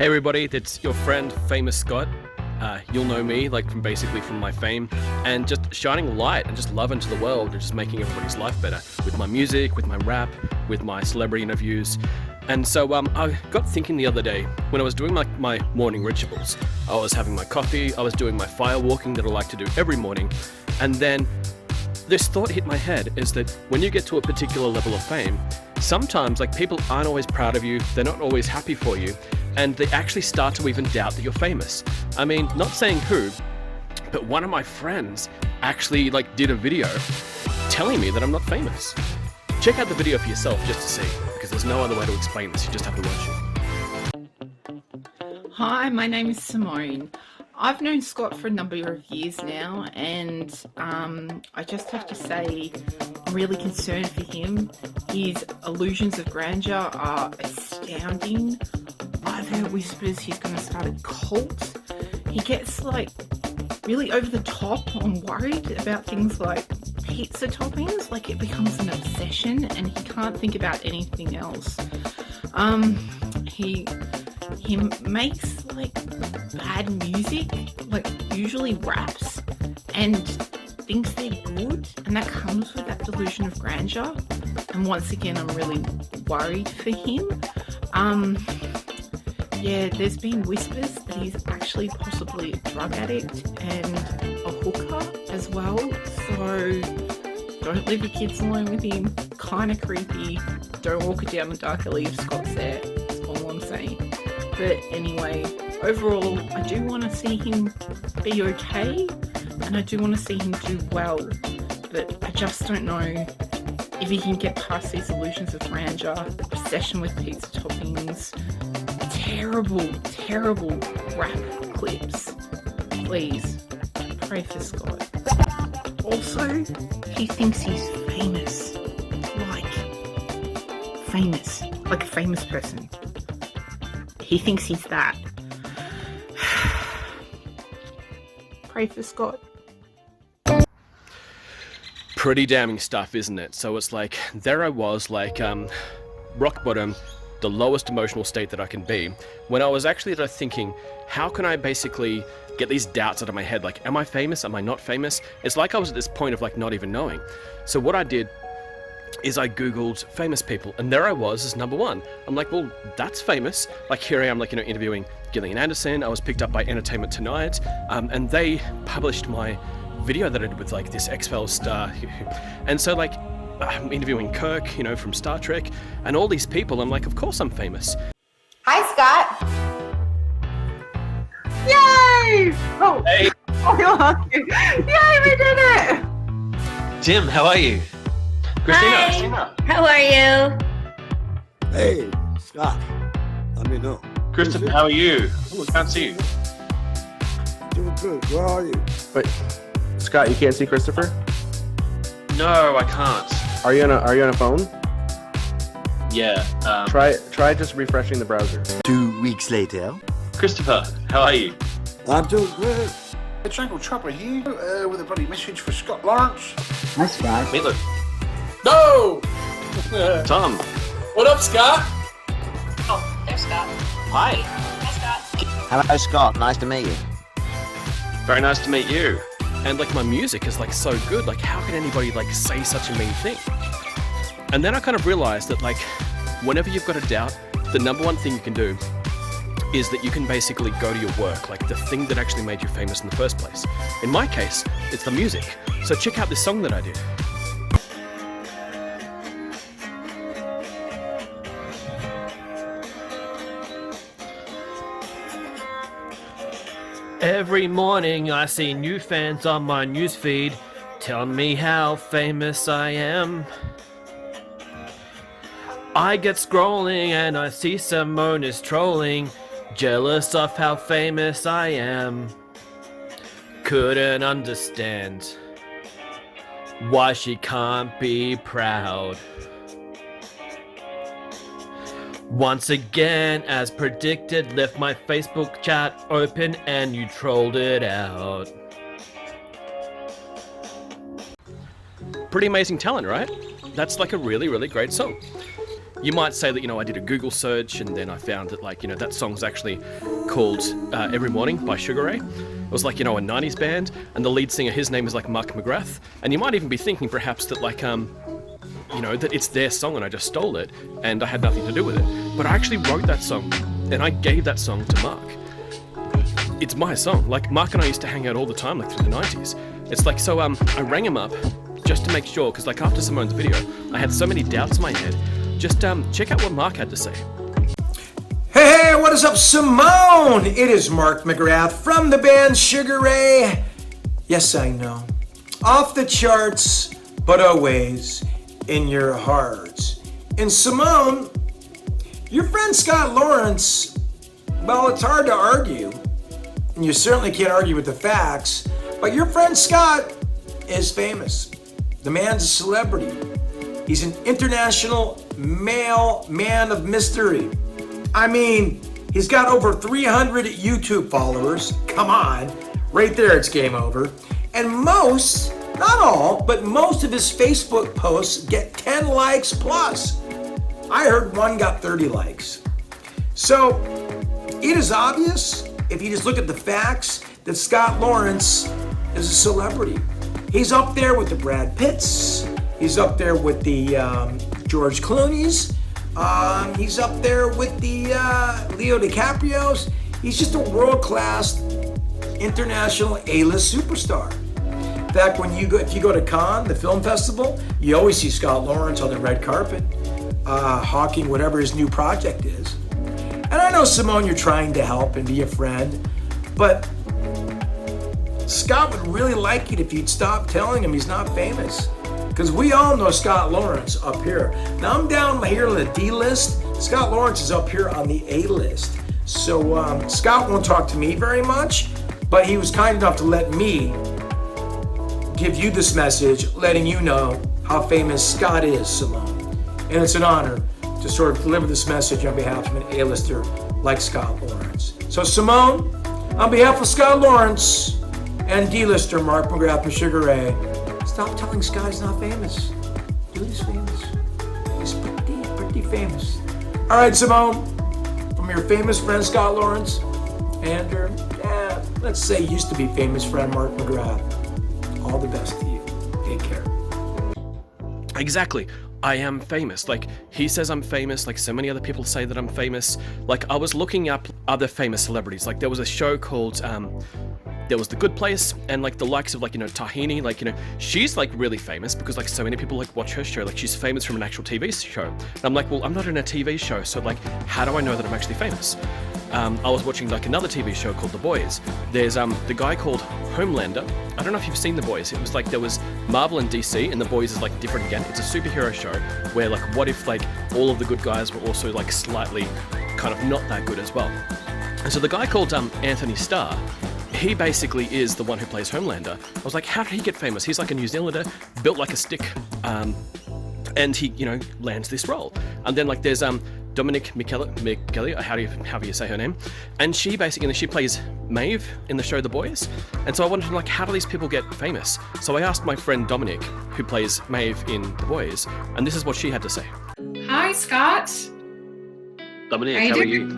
Hey everybody, it's your friend Famous Scott. You'll know me from my fame and just shining light and just love into the world and just making everybody's life better with my music, with my rap, with my celebrity interviews. And so I got thinking the other day when I was doing my morning rituals. I was having my coffee, I was doing my fire walking that I like to do every morning, and then this thought hit my head is that when you get to a particular level of fame, sometimes people aren't always proud of you, they're not always happy for you, and they actually start to even doubt that you're famous. I mean, not saying who, but one of my friends actually did a video telling me that I'm not famous. Check out the video for yourself just to see, because there's no other way to explain this, you just have to watch it. Hi, my name is Simone. I've known Scott for a number of years now, and I just have to say I'm really concerned for him. His illusions of grandeur are astounding. I've heard whispers he's going to start a cult. He gets really over the top and worried about things like pizza toppings. It becomes an obsession and he can't think about anything else. He makes bad music, usually raps, and thinks they're good, and that comes with that delusion of grandeur. And once again, I'm really worried for him. Yeah, there's been whispers that he's actually possibly a drug addict and a hooker as well. So don't leave your kids alone with him. Kind of creepy. Don't walk it down the dark alley if Scott's there. That's all I'm saying. But anyway, overall, I do want to see him be okay, and I do want to see him do well. But I just don't know if he can get past these illusions of grandeur, obsession with pizza toppings, terrible rap clips. Please, pray for Scott. Also, he thinks he's famous. Like a famous person. He thinks he's that. Pray for Scott. Pretty damning stuff, isn't it? So it's there I was, rock bottom, the lowest emotional state that I can be, when I was actually thinking, how can I basically get these doubts out of my head? Am I famous? Am I not famous? It's I was at this point of not even knowing. So what I did is I googled famous people, and there I was as number one. I'm well, that's famous. Here I am, interviewing Gillian Anderson. I was picked up by Entertainment Tonight, and they published my video that I did with this X-Files star. And so I'm interviewing Kirk, from Star Trek, and all these people. I'm of course I'm famous. Hi, Scott. Yay! Oh, Hey, yay, we did it! Tim, how are you? Hi. How are you? Hey, Scott. Let me know. Christopher, how are you? Oh, I can't see you. Doing good. Where are you? Wait, Scott, you can't see Christopher? No, I can't. Are you on a phone? Yeah. Try just refreshing the browser. 2 weeks later. Christopher, how are you? I'm doing good. It's Uncle Chopper here with a bloody message for Scott Lawrence. Hi, Scott. Meatloaf. No! Tom. What up, Scott? Oh, there's Scott. Hi. Hi, Scott. Hello, Scott. Nice to meet you. Very nice to meet you. And my music is so good, how can anybody say such a mean thing? And then I kind of realized that whenever you've got a doubt, the number one thing you can do is that you can basically go to your work, the thing that actually made you famous in the first place. In my case, it's the music. So check out this song that I did. Every morning I see new fans on my newsfeed telling me how famous I am. I get scrolling and I see Simone is trolling, jealous of how famous I am. Couldn't understand why she can't be proud. Once again, as predicted, left my Facebook chat open and you trolled it out. Pretty amazing talent, right? That's a really, really great song. you might say that, you know, I did a Google search and then I found that, like, you know, that song's actually called Every Morning by Sugar Ray. It was like, you know, a 90s band, and the lead singer, his name is like Mgrath. And you might even be thinking perhaps that, like, you know, that it's their song and I just stole it and I had nothing to do with it. But I actually wrote that song and I gave that song to Mark. It's my song. Like, Mark and I used to hang out all the time, like through the 90s. It's like, so I rang him up just to make sure, because like after Simone's video, I had so many doubts in my head. Just check out what Mark had to say. Hey, what is up, Simone? It is Mark Mgrath from the band Sugar Ray. Yes, I know. Off the charts, but always in your hearts. And Simone, your friend Scott Lawrence, well, it's hard to argue. And you certainly can't argue with the facts. But your friend Scott is famous. The man's a celebrity. He's an international male man of mystery. I mean, he's got over 300 YouTube followers. Come on. Right there, it's game over. And most, not all, but most of his Facebook posts get 10 likes plus. I heard one got 30 likes. So, it is obvious, if you just look at the facts, that Scott Lawrence is a celebrity. He's up there with the Brad Pitts. He's up there with the George Clooney's. He's up there with the Leo DiCaprio's. He's just a world-class international A-list superstar. In fact, if you go to Cannes, the film festival, you always see Scott Lawrence on the red carpet, hawking whatever his new project is. And I know, Simone, you're trying to help and be a friend, but Scott would really like it if you'd stop telling him he's not famous. Because we all know Scott Lawrence up here. Now I'm down here on the D list. Scott Lawrence is up here on the A list. So Scott won't talk to me very much, but he was kind enough to let me give you this message, letting you know how famous Scott is, Simone. And it's an honor to sort of deliver this message on behalf of an A-lister like Scott Lawrence. So Simone, on behalf of Scott Lawrence and D-lister Mark Mgrath from Sugar Ray, stop telling Scott he's not famous. Dude is famous. He's pretty famous. All right, Simone, from your famous friend Scott Lawrence and your, let's say used to be famous friend Mark Mgrath, all the best to you. Take care. Exactly. I am famous. Like, he says I'm famous, like so many other people say that I'm famous. Like, I was looking up other famous celebrities. Like, there was a show called, there was The Good Place, and like the likes of, like, you know, Tahini, like, you know, she's like really famous because like so many people like watch her show. Like, she's famous from an actual TV show. And I'm like, well, I'm not in a TV show, so like, how do I know that I'm actually famous? I was watching like another TV show called The Boys. There's the guy called Homelander. I don't know if you've seen The Boys. It was like there was Marvel and DC, and The Boys is like different again. It's a superhero show where like, what if like all of the good guys were also like slightly kind of not that good as well. And so the guy called Anthony Starr, he basically is the one who plays Homelander. I was like, how did he get famous? He's like a New Zealander, built like a stick, and he, you know, lands this role. And then like there's Dominic Micheli, however you say her name, and she basically, she plays Maeve in the show The Boys. And so I wanted to know, like, how do these people get famous? So I asked my friend Dominic, who plays Maeve in The Boys, and this is what she had to say. Hi, Scott. Dominic, how are you?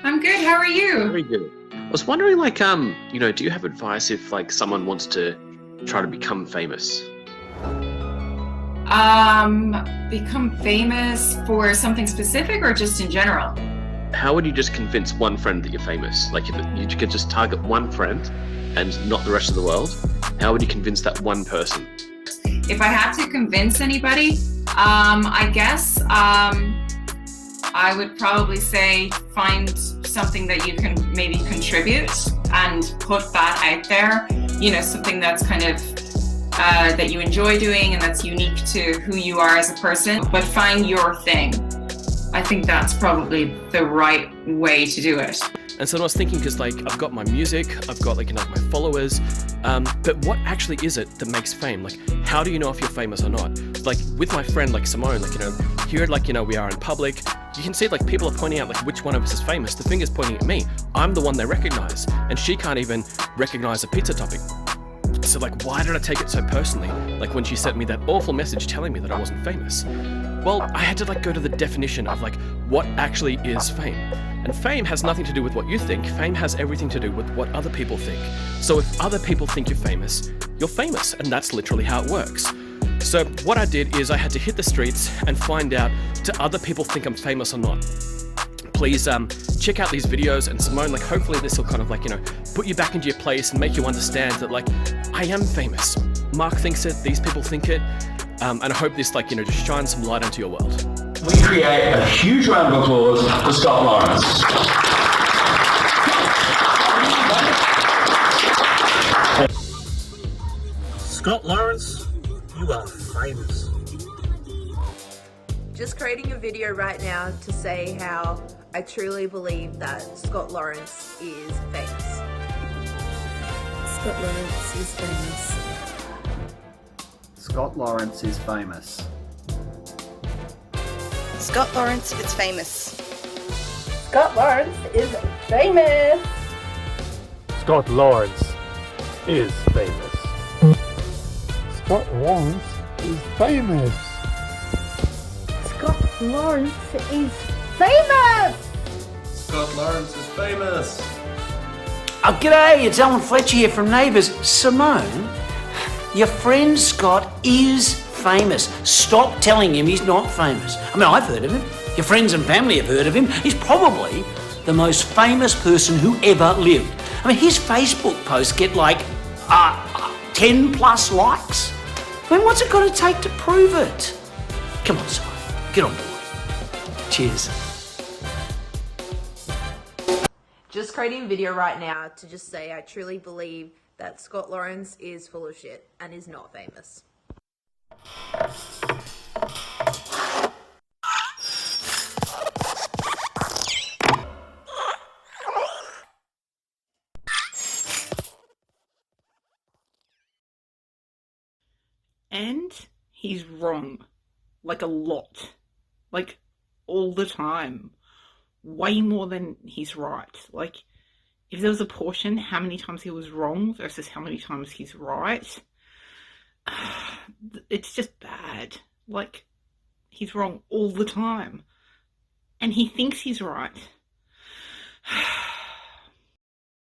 I'm good. How are you? Very good. I was wondering, like, you know, do you have advice if like someone wants to try to become famous? Become famous for something specific or just in general? How would you just convince one friend that you're famous? Like, if you could just target one friend and not the rest of the world, how would you convince that one person? If I had to convince anybody, I guess I would probably say find something that you can maybe contribute and put that out there. You know, something that's kind of that you enjoy doing and that's unique to who you are as a person, but find your thing. I think that's probably the right way to do it. And so I was thinking, because like I've got my music, I've got like, you know, my followers, but what actually is it that makes fame? Like, how do you know if you're famous or not? Like with my friend like Simone, like, you know, here, like, you know, we are in public, you can see like people are pointing out like which one of us is famous. The finger's pointing at me. I'm the one they recognize, and she can't even recognize a pizza topping. So like, why did I take it so personally? Like when she sent me that awful message telling me that I wasn't famous. Well, I had to like go to the definition of like what actually is fame. And fame has nothing to do with what you think. Fame has everything to do with what other people think. So if other people think you're famous, and that's literally how it works. So what I did is I had to hit the streets and find out, do other people think I'm famous or not? Please check out these videos, and Simone, like hopefully this will kind of like, you know, put you back into your place and make you understand that like, I am famous. Mark thinks it, these people think it, and I hope this like, you know, just shines some light into your world. We create a huge round of applause for Scott Lawrence. Scott Lawrence, you are famous. Just creating a video right now to say how I truly believe that Scott Lawrence is famous. Scott Lawrence is famous. Scott Lawrence is famous. Scott Lawrence is famous. Scott Lawrence is famous. Scott Lawrence is famous. Scott Lawrence is famous. Scott Lawrence is famous. Scott Lawrence is famous. Oh, g'day, it's Alan Fletcher here from Neighbours. Simone, your friend Scott is famous. Stop telling him he's not famous. I mean, I've heard of him. Your friends and family have heard of him. He's probably the most famous person who ever lived. I mean, his Facebook posts get like 10 plus likes. I mean, what's it got to take to prove it? Come on, Simone, get on board. Cheers. Just creating a video right now to just say I truly believe that Scott Lawrence is full of shit and is not famous. And he's wrong. Like a lot. Like all the time. Way more than he's right. Like, if there was a portion, how many times he was wrong versus how many times he's right, it's just bad. Like, he's wrong all the time. And he thinks he's right.